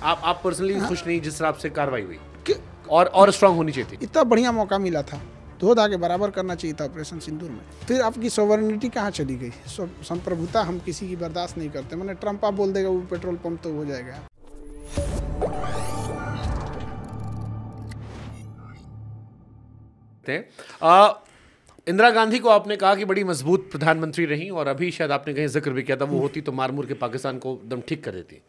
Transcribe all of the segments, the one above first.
आप पर्सनली खुश नहीं जिस तरह आपसे कार्रवाई हुई कि और स्ट्रांग होनी चाहिए थी? इतना बढ़िया मौका मिला था, धो धा के बराबर करना चाहिए था ऑपरेशन सिंदूर में। फिर आपकी सोवरेनिटी कहाँ चली गई? संप्रभुता हम किसी की बर्दाश्त नहीं करते। मैंने ट्रम्प आप बोल देगा वो पेट्रोल पंप तो हो जाएगा। इंदिरा गांधी को आपने कहा कि बड़ी मजबूत प्रधानमंत्री रही, और अभी शायद आपने कहीं जिक्र भी किया था वो होती तो मार मुर के पाकिस्तान को एकदम ठीक कर देती।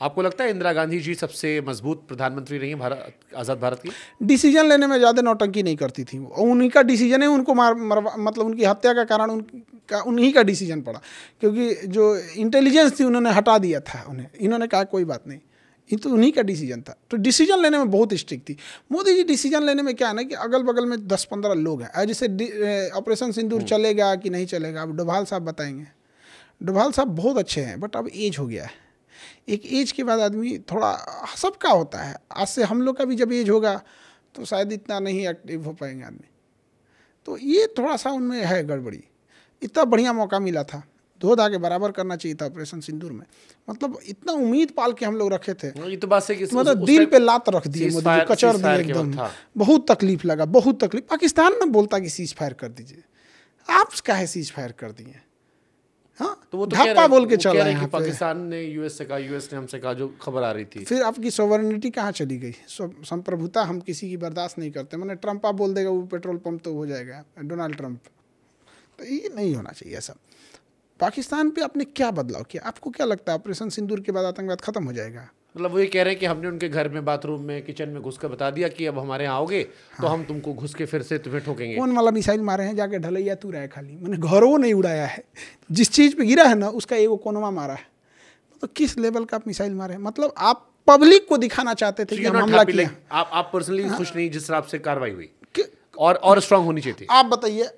आपको लगता है इंदिरा गांधी जी सबसे मजबूत प्रधानमंत्री रही भारत, आज़ाद भारत की? डिसीजन लेने में ज़्यादा नौटंकी नहीं करती थी वो। उन्हीं का डिसीजन है, उनको मतलब उनकी हत्या का कारण उन्हीं का डिसीजन पड़ा, क्योंकि जो इंटेलिजेंस थी उन्होंने हटा दिया था उन्हें। इन्होंने कहा कोई बात नहीं, ये तो उन्हीं का डिसीजन था। तो डिसीजन लेने में बहुत स्ट्रिक्ट थी मोदी जी। डिसीजन लेने में क्या है ना कि अगल बगल में 10-15 लोग हैं। जैसे ऑपरेशन सिंदूर चलेगा कि नहीं चलेगा, अब डोभाल साहब बताएंगे। डोभाल साहब बहुत अच्छे हैं, बट अब एज हो गया है। एक एज के बाद आदमी थोड़ा, सबका होता है, आज से हम लोग का भी जब एज होगा तो शायद इतना नहीं एक्टिव हो पाएंगे आदमी। तो ये थोड़ा सा उनमें है गड़बड़ी। इतना बढ़िया मौका मिला था, धो धा के बराबर करना चाहिए था ऑपरेशन सिंदूर में। मतलब इतना उम्मीद पाल के हम लोग रखे थे। ये तो बात है कि मतलब दिल पे लात रख दिए मोदी जी, कचर दिए एकदम। बहुत तकलीफ लगा, बहुत तकलीफ। पाकिस्तान में बोलता कि सीज फायर कर दीजिए, आप काहे सीज फायर कर दिए? हाँ, तो वो तो ढप्पा बोल के चला है पाकिस्तान ने यूएस से कहा, यूएस ने हमसे कहा, जो खबर आ रही थी। फिर आपकी सोवरेनिटी कहाँ चली गई? संप्रभुता हम किसी की बर्दाश्त नहीं करते। मैंने ट्रम्प आप बोल देगा वो पेट्रोल पंप तो हो जाएगा, डोनाल्ड ट्रम्प। तो ये नहीं होना चाहिए ऐसा। पाकिस्तान पे आपने क्या बदलाव किया? आपको क्या लगता है ऑपरेशन सिंदूर के बाद आतंकवाद खत्म हो जाएगा? मतलब वो ये कह रहे हैं कि हमने उनके घर में, बाथरूम में, किचन में घुस कर बता दिया कि अब हमारे यहाँ आओगे तो हम तुमको घुस के फिर से तुम्हें ठोकेंगे। कौन वाला मिसाइल मारे हैं? जाके ढलैया तू रहा है खाली, मैंने घरों नहीं उड़ाया है। जिस चीज़ पे गिरा है ना उसका एगो कोनवा मारा है। तो किस लेवल का आप मिसाइल मारे हैं? मतलब आप पब्लिक को दिखाना चाहते थे कि हम हमला किया। आप पर्सनली खुश नहीं जिस तरह आपसे कार्रवाई हुई और स्ट्रांग होनी चाहिए थी? आप बताइए,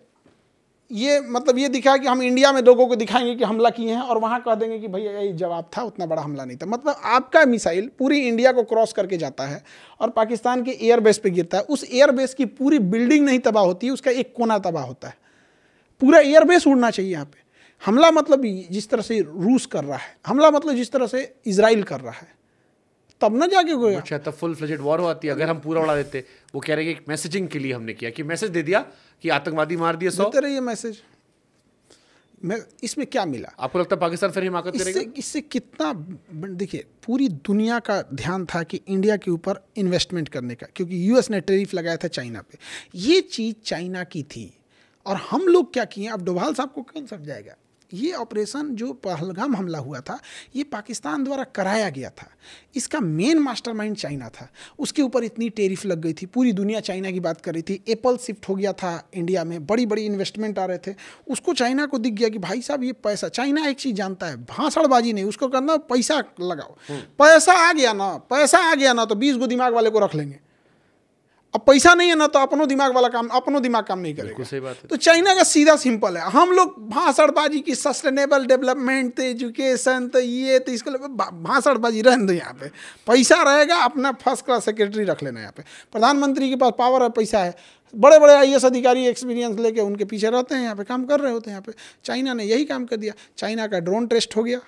ये मतलब ये दिखा कि हम इंडिया में लोगों को दिखाएंगे कि हमला किए हैं, और वहाँ कह देंगे कि भैया यही जवाब था, उतना बड़ा हमला नहीं था। मतलब आपका मिसाइल पूरी इंडिया को क्रॉस करके जाता है और पाकिस्तान के एयरबेस पे गिरता है। उस एयरबेस की पूरी बिल्डिंग नहीं तबाह होती है, उसका एक कोना तबाह होता है। पूरा एयरबेस उड़ना चाहिए यहाँ पे। हमला मतलब जिस तरह से रूस कर रहा है, हमला मतलब जिस तरह से इजराइल कर रहा है, तब ना जाके कोई। अच्छा, तब फुल फ्लेजेड वॉर होती है। अगर हम पूरा उड़ा देते, वो कह रहे हैं कि मैसेजिंग के लिए हमने किया, कि मैसेज दे दिया कि आतंकवादी मार दिए 100। देते रहिए मैसेज, मैं इसमें क्या मिला? आपको लगता है पाकिस्तान फिर हिमाकत करेगा? इससे कितना, देखिए पूरी दुनिया का ध्यान था कि इंडिया के ऊपर इन्वेस्टमेंट करने का, क्योंकि यूएस ने टैरिफ लगाया था चाइना पे। ये चीज़ चाइना की थी और हम लोग क्या किए? अब डोभाल साहब को कौन समझाएगा? ये ऑपरेशन जो पहलगाम हमला हुआ था, ये पाकिस्तान द्वारा कराया गया था। इसका मेन मास्टरमाइंड चाइना था। उसके ऊपर इतनी टैरिफ लग गई थी, पूरी दुनिया चाइना की बात कर रही थी। एप्पल शिफ्ट हो गया था इंडिया में, बड़ी बड़ी इन्वेस्टमेंट आ रहे थे। उसको चाइना को दिख गया कि भाई साहब ये पैसा, चाइना एक चीज़ जानता है, भाषणबाजी नहीं, उसको करना पैसा लगाओ। पैसा आ गया ना तो 20 गो दिमाग वाले को रख लेंगे। अब पैसा नहीं है ना तो अपनो दिमाग काम नहीं करेगा। सही बात है। तो चाइना का सीधा सिंपल है, हम लोग भाषणबाजी की, सस्टेनेबल डेवलपमेंट, एजुकेशन, तो ये तो इसको भाषणबाजी रहने दो। यहाँ पे पैसा रहेगा, अपना फर्स्ट क्लास सेक्रेटरी रख लेना। यहाँ पे प्रधानमंत्री के पास पावर है, पैसा है, बड़े बड़े आईएएस अधिकारी एक्सपीरियंस लेके उनके पीछे रहते हैं, यहाँ पे काम कर रहे होते हैं। यहाँ पे चाइना ने यही काम कर दिया। चाइना का ड्रोन टेस्ट हो गया,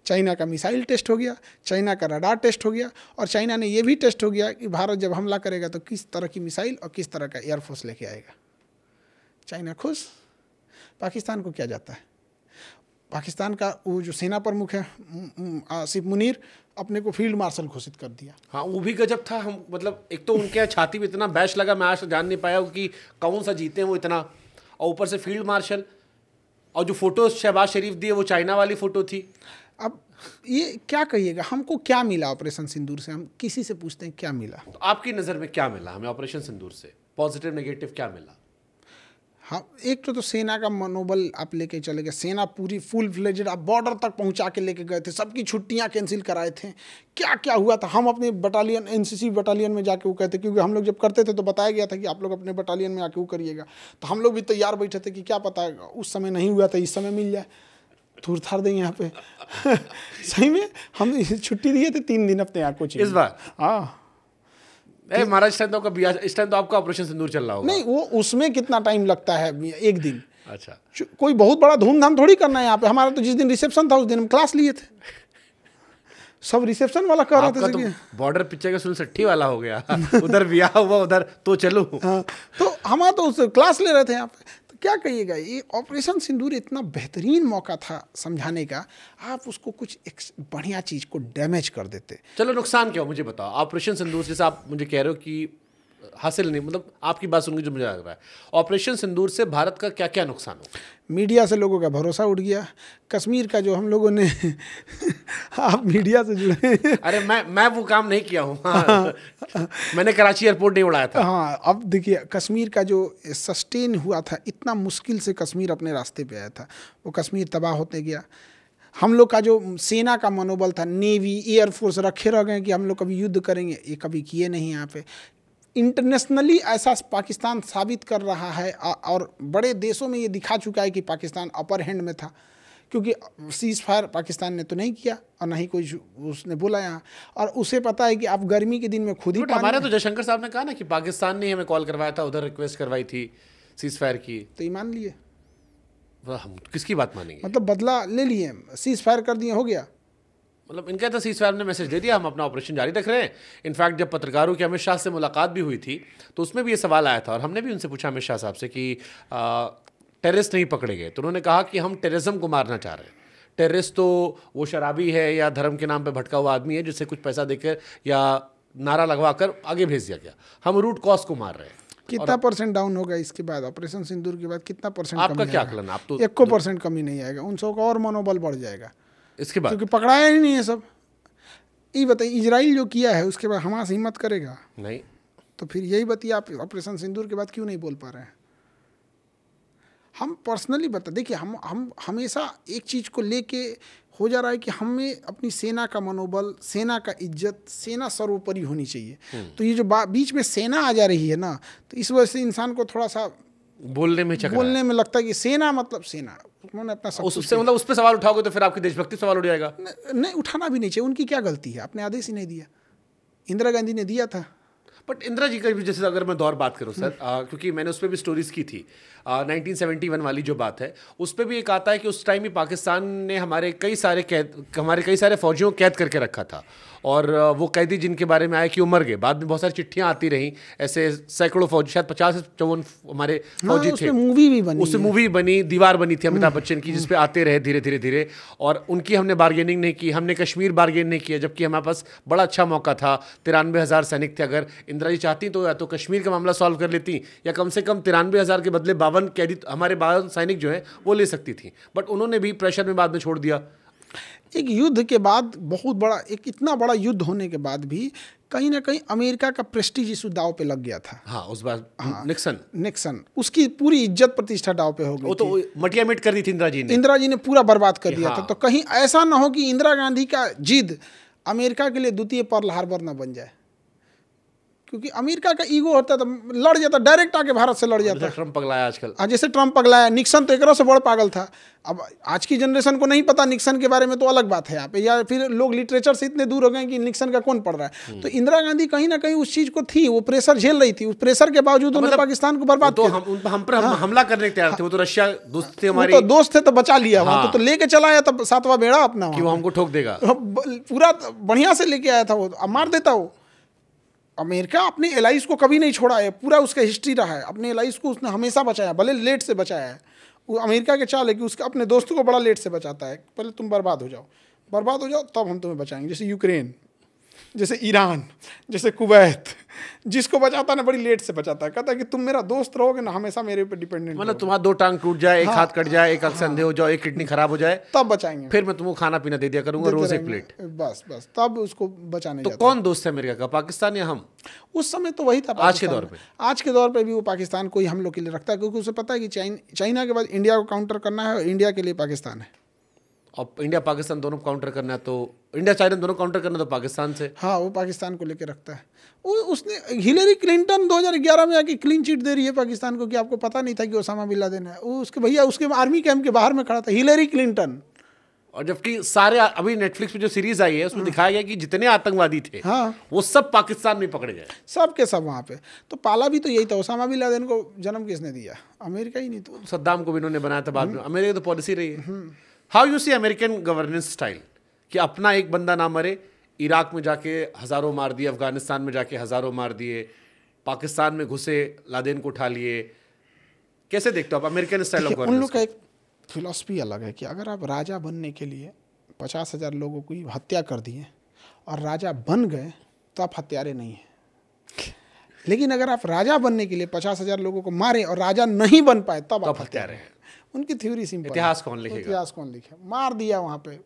चाइना का मिसाइल टेस्ट हो गया, चाइना का रडार टेस्ट हो गया, और चाइना ने यह भी टेस्ट हो गया कि भारत जब हमला करेगा तो किस तरह की मिसाइल और किस तरह का एयरफोर्स लेके आएगा। चाइना खुश, पाकिस्तान को क्या जाता है? पाकिस्तान का वो जो सेना प्रमुख है आसिफ मुनीर, अपने को फील्ड मार्शल घोषित कर दिया। हाँ, वो भी गजब था। हम मतलब एक तो उनके छाती में इतना बैश लगा, मैं आज जान नहीं पाया कि कौन सा जीते हैं वो इतना, और ऊपर से फील्ड मार्शल। और जो फोटो शहबाज शरीफ दिए वो चाइना वाली फोटो थी। अब ये क्या कहिएगा, हमको क्या मिला ऑपरेशन सिंदूर से? हम किसी से पूछते हैं क्या मिला? तो आपकी नज़र में क्या मिला हमें ऑपरेशन सिंदूर से? पॉजिटिव नेगेटिव क्या मिला? हाँ, एक तो सेना का मनोबल आप लेके चले गए। सेना पूरी फुल फ्लेजेड आप बॉर्डर तक पहुंचा के लेके गए थे। सबकी छुट्टियां कैंसिल कराए थे। क्या क्या हुआ था? हम अपने बटालियन, एनसीसी बटालियन में जाके वो कहते, क्योंकि हम लोग जब करते थे तो बताया गया था कि आप लोग अपने बटालियन में आके वो करिएगा। तो हम लोग भी तैयार बैठे थे कि क्या पता उस समय नहीं हुआ था, इस समय मिल जाए, थूर थार देंगे यहाँ पे। सही में हम छुट्टी दिए थे 3 दिन अपने आँखों इस बार। हाँ महाराज, इस टाइम तो आपका ऑपरेशन सिंदूर चल रहा होगा। नहीं, वो उसमें कितना टाइम लगता है? 1 दिन। अच्छा, कोई बहुत बड़ा धूमधाम थोड़ी करना है यहाँ पे। हमारा तो जिस दिन रिसेप्शन था उस दिन हम क्लास लिए थे। सब रिसेप्शन वाला कह रहे आपका थे तो बॉर्डर पिक्चर का 67 वाला हो गया उधर ब्याह हुआ उधर तो चलो। हाँ, तो हम तो उस क्लास ले रहे थे यहाँ पे। तो क्या कहिएगा, ये ऑपरेशन सिंदूर इतना बेहतरीन मौका था समझाने का, आप उसको कुछ एक बढ़िया चीज़ को डैमेज कर देते। चलो नुकसान क्या हो मुझे बताओ। ऑपरेशन सिंदूर जैसे आप मुझे कह रहे हो कि हासिल नहीं, मतलब आपकी बात सुन के जो मुझे लग रहा है ऑपरेशन सिंदूर से भारत का क्या क्या नुकसान हो? मीडिया से लोगों का भरोसा उठ गया। कश्मीर का जो हम लोगों ने आप मीडिया से जुड़े। अरे मैं वो काम नहीं किया हूँ। हाँ। मैंने कराची एयरपोर्ट नहीं उड़ाया था। हाँ, अब देखिए कश्मीर का जो सस्टेन हुआ था, इतना मुश्किल से कश्मीर अपने रास्ते पे आया था, वो कश्मीर तबाह होते गया। हम लोग का जो सेना का मनोबल था, नेवी एयरफोर्स रखे रह गए कि हम लोग कभी युद्ध करेंगे, ये कभी किए नहीं। यहाँ पे इंटरनेशनली ऐसा पाकिस्तान साबित कर रहा है और बड़े देशों में ये दिखा चुका है कि पाकिस्तान अपर हैंड में था, क्योंकि सीज फायर पाकिस्तान ने तो नहीं किया और ना ही कोई उसने बोला यहाँ। और उसे पता है कि आप गर्मी के दिन में खुद ही हमारे तो जयशंकर साहब ने कहा ना कि पाकिस्तान ने हमें कॉल करवाया था, उधर रिक्वेस्ट करवाई थी सीज फायर की, तो ये मान लिए। हम किसकी बात मानेंगे? मतलब बदला ले लिए, सीज फायर कर दिए, हो गया। मतलब इनका तो सीज फायर ने मैसेज दे दिया, हम अपना ऑपरेशन जारी रख रहे हैं। इनफैक्ट जब पत्रकारों की अमित शाह से मुलाकात भी हुई थी तो उसमें भी ये सवाल आया था और हमने भी उनसे पूछा अमित शाह साहब से कि टेररिस्ट नहीं पकड़े गए, तो उन्होंने कहा कि हम टेररिज्म को मारना चाह रहे हैं। टेररिस्ट तो वो शराबी है या धर्म के नाम पे भटका हुआ आदमी है जिससे कुछ पैसा देकर या नारा लगवा कर आगे भेज दिया गया। हम रूट कॉज को मार रहे हैं। कितना परसेंट डाउन होगा इसके बाद, ऑपरेशन सिंदूर के बाद कितना परसेंट? आपका क्या आकलन? आप तो 1% कमी नहीं आएगा, उन सबका और मनोबल बढ़ जाएगा इसके बाद, क्योंकि पकड़ाया ही नहीं है सब। ये बताइए, इजराइल जो किया है उसके बाद हमास हिम्मत करेगा नहीं, तो फिर यही बताइए आप ऑपरेशन सिंदूर के बाद क्यों नहीं बोल पा रहे हैं? हम पर्सनली बता, देखिए हम हमेशा एक चीज़ को लेके हो जा रहा है कि हमें अपनी सेना का मनोबल, सेना का इज्जत, सेना सर्वोपरि होनी चाहिए। तो ये जो बीच में सेना आ जा रही है ना, तो इस वजह से इंसान को थोड़ा सा बोलने में लगता है कि सेना मतलब सेना, उन्होंने अपना सब उससे मतलब उस पर सवाल उठाओगे तो फिर आपकी देशभक्ति सवाल उठ जाएगा। नहीं, उठाना भी नहीं चाहिए। उनकी क्या गलती है? आपने आदेश ही नहीं दिया, इंदिरा गांधी ने दिया था। बट इंदिरा जी का भी जैसे अगर मैं दौर बात करूं सर, क्योंकि मैंने उस पर भी स्टोरीज की थी, 1971 वाली जो बात है उस पर भी एक आता है कि उस टाइम ही पाकिस्तान ने हमारे कई सारे फौजियों को कैद करके रखा था और वो कैदी जिनके बारे में आया कि वो मर गए, बाद में बहुत सारी चिट्ठियां आती रहीं, ऐसे सैकड़ों फौजी, शायद 50 से 54 हमारे फौजी थे। मूवी भी बनी, उससे मूवी बनी, दीवार बनी थी अमिताभ बच्चन की, जिसपे आते रहे धीरे धीरे धीरे, और उनकी हमने बार्गेनिंग नहीं की, हमने कश्मीर बार्गेन नहीं किया, जबकि हमारे पास बड़ा अच्छा मौका था। 93,000 सैनिक थे। अगर इंदिरा जी चाहती तो या तो कश्मीर का मामला सॉल्व कर लेती या कम से कम 93,000 के बदले 52 कैदी हमारे 52 सैनिक जो है वो ले सकती थी। बट उन्होंने भी प्रेशर में बाद में छोड़ दिया। एक युद्ध के बाद, बहुत बड़ा, एक इतना बड़ा युद्ध होने के बाद भी कहीं ना कहीं अमेरिका का प्रेस्टीज इस दाव पे लग गया था। हाँ, उस बार निक्सन उसकी पूरी इज्जत प्रतिष्ठा दाव पे हो गई। वो तो मटिया मिट कर दी थी इंदिरा जी ने पूरा बर्बाद कर दिया था। तो कहीं ऐसा ना हो कि इंदिरा गांधी का जिद अमेरिका के लिए द्वितीय पर्ल हार्बर ना बन जाए, क्योंकि अमेरिका का ईगो होता तो लड़ जाता, डायरेक्ट आके भारत से लड़ जाता। ट्रम्प पगलाया आजकल, जैसे ट्रम्प पगलाया। निक्सन तो एकरों से बड़ पागल था। अब आज की जनरेशन को नहीं पता निक्सन के बारे में, तो अलग बात है यहाँ पे, या फिर लोग लिटरेचर से इतने दूर हो गए कि निक्सन का कौन पढ़ रहा है। तो इंदिरा गांधी कहीं ना कहीं उस चीज़ को थी, वो प्रेशर झेल रही थी, उस प्रेशर के बावजूद उन्होंने पाकिस्तान को बर्बाद किया। तो हम पर हमला करने तैयार थे। वो तो रशिया दोस्त थे हमारे, तो दोस्त थे तो बचा लिया वहाँ, तो लेके चला आया तब 7वां बेड़ा अपना, कि वो हमको ठोक देगा। पूरा बढ़िया से लेके आया था वो, अब मार देता वो। अमेरिका अपने एलाइज को कभी नहीं छोड़ा है, पूरा उसका हिस्ट्री रहा है। अपने एलाइज को उसने हमेशा बचाया, भले लेट से बचाया है। वो अमेरिका के चाल है कि उसके अपने दोस्तों को बड़ा लेट से बचाता है। पहले तुम बर्बाद हो जाओ तब हम तुम्हें बचाएंगे। जैसे यूक्रेन, जैसे ईरान, जैसे कुवैत, जिसको बचाता ना बड़ी लेट से बचाता है। कहता है कि तुम मेरा दोस्त रहोगे ना, हमेशा मेरे ऊपर डिपेंडेंट, मतलब तुम्हारा 2 टांग टूट जाए, एक हाथ कट जाए, एक आंख अंधे हो जाओ, एक किडनी खराब हो जाए, तब बचाएंगे। फिर मैं तुमको खाना पीना दे दिया करूंगा रोज 1 प्लेट, बस तब उसको बचाने। तो कौन दोस्त है अमेरिका का, पाकिस्तान या हम? उस समय तो वही था। आज के दौर पे भी वो पाकिस्तान को ही हम लोग के लिए रखता है, क्योंकि उसे पता है कि चाइना के बाद इंडिया को काउंटर करना है, और इंडिया के लिए पाकिस्तान है। और इंडिया पाकिस्तान दोनों काउंटर करना है, तो इंडिया चाइना दोनों काउंटर करना तो पाकिस्तान से। हाँ, वो पाकिस्तान को लेके रखता है। उसने हिलेरी क्लिंटन 2011 में आके क्लीन चिट दे रही है पाकिस्तान को कि आपको पता नहीं था कि ओसामा बिन लादेन है। वो उसके भैया उसके आर्मी कैंप के बाहर में खड़ा था, हिलेरी क्लिंटन। और जबकि सारे अभी नेटफ्लिक्स पे जो सीरीज आई है उसमें दिखाया गया कि जितने आतंकवादी थे, हाँ, वो सब पाकिस्तान में पकड़े गए, सब के सब वहाँ पे। तो पाला भी तो यही था। ओसामा बिन लादेन को जन्म किसने दिया? अमेरिका ही नहीं तो। सद्दाम को भी इन्होंने बनाया था बाद में। अमेरिका तो पॉलिसी रही है। How you see American governance style? कि अपना एक बंदा ना मरे, इराक में जाके हज़ारों मार दिए, अफगानिस्तान में जाके हज़ारों मार दिए, पाकिस्तान में घुसे, लादेन को उठा लिए। कैसे देखते हो आप अमेरिकन स्टाइल ऑफ उन गवर्नेंस लोग का एक फिलॉसफी अलग है कि अगर आप राजा बनने के लिए 50,000 लोगों की हत्या कर दिए और राजा बन गए तो आप हत्यारे नहीं हैं। लेकिन अगर आप राजा बनने के लिए 50,000 लोगों को मारे और राजा नहीं बन पाए तब आप हत्यारे हैं। उनकी थ्योरी सिंपल। इतिहास कौन लिखेगा? इतिहास कौन लिखे? मार दिया वहाँ पे,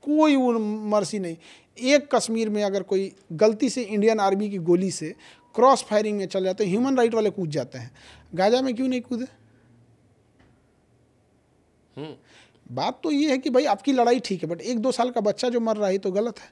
कोई वो मर्सी नहीं। एक कश्मीर में अगर कोई गलती से इंडियन आर्मी की गोली से क्रॉस फायरिंग में चल जाते हैं, ह्यूमन राइट वाले कूद जाते हैं। गाजा में क्यों नहीं कूदे? बात तो ये है कि भाई आपकी लड़ाई ठीक है, बट 1-2 साल का बच्चा जो मर रहा है तो गलत है।